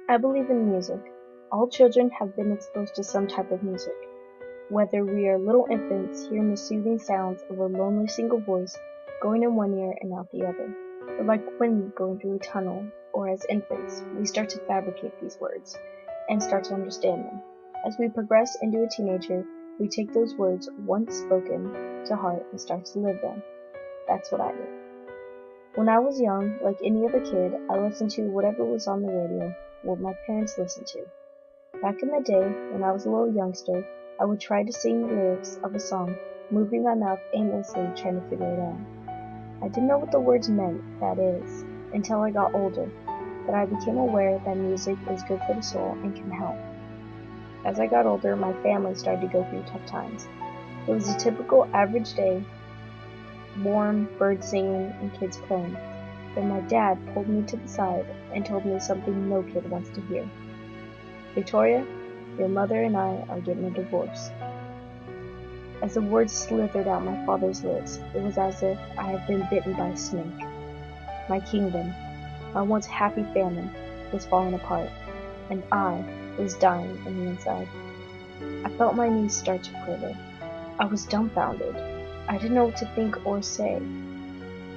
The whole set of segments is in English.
I believe in music. All children have been exposed to some type of music. Whether we are little infants hearing the soothing sounds of a lonely single voice going in one ear and out the other, or like wind going through a tunnel, or as infants, we start to fabricate these words and start to understand them. As we progress into a teenager, we take those words once spoken to heart and start to live them. That's what I did. When I was young, like any other kid, I listened to whatever was on the radio, what my parents listened to. Back in the day, when I was a little youngster, I would try to sing the lyrics of a song, moving my mouth aimlessly trying to figure it out. I didn't know what the words meant, that is, until I got older, but I became aware that music is good for the soul and can help. As I got older, my family started to go through tough times. It was a typical average day, warm, birds singing, and kids playing. Then my dad pulled me to the side and told me something no kid wants to hear. Victoria, your mother and I are getting a divorce. As the words slithered out my father's lips, it was as if I had been bitten by a snake. My kingdom, my once happy family, was falling apart, and I was dying in the inside. I felt my knees start to quiver. I was dumbfounded. I didn't know what to think or say.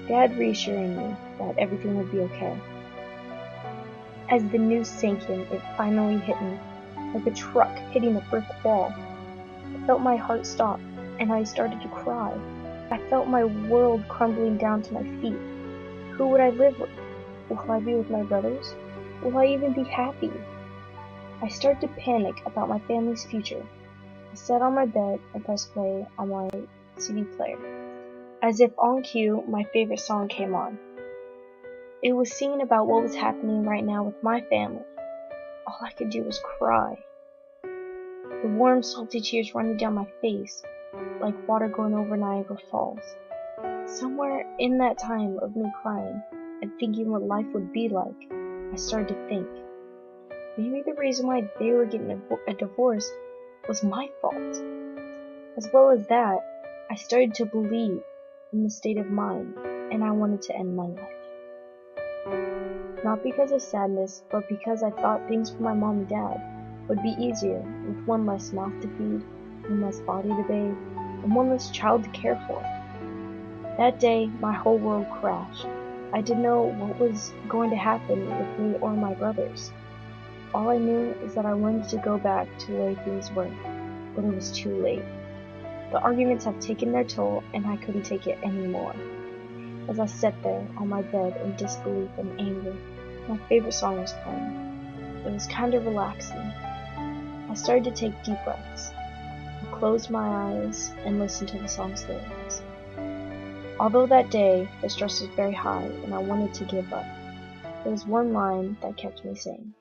Dad reassuring me that everything would be okay. As the news sank in, it finally hit me, like a truck hitting a brick wall. I felt my heart stop, and I started to cry. I felt my world crumbling down to my feet. Who would I live with? Will I be with my brothers? Will I even be happy? I started to panic about my family's future. I sat on my bed and pressed play on my CD player. As if on cue, my favorite song came on. It was singing about what was happening right now with my family. All I could do was cry. The warm, salty tears running down my face, like water going over Niagara Falls. Somewhere in that time of me crying and thinking what life would be like, I started to think, maybe the reason why they were getting a divorce was my fault. As well as that, I started to believe in the state of mind, and I wanted to end my life. Not because of sadness, but because I thought things for my mom and dad would be easier with one less mouth to feed, one less body to bathe, and one less child to care for. That day, my whole world crashed. I didn't know what was going to happen with me or my brothers. All I knew is that I wanted to go back to the way things were, but it was too late. The arguments had taken their toll, and I couldn't take it anymore. As I sat there on my bed in disbelief and anger, my favorite song was playing. It was kind of relaxing. I started to take deep breaths. I closed my eyes and listened to the song's lyrics. Although that day the stress was very high and I wanted to give up, there was one line that kept me sane.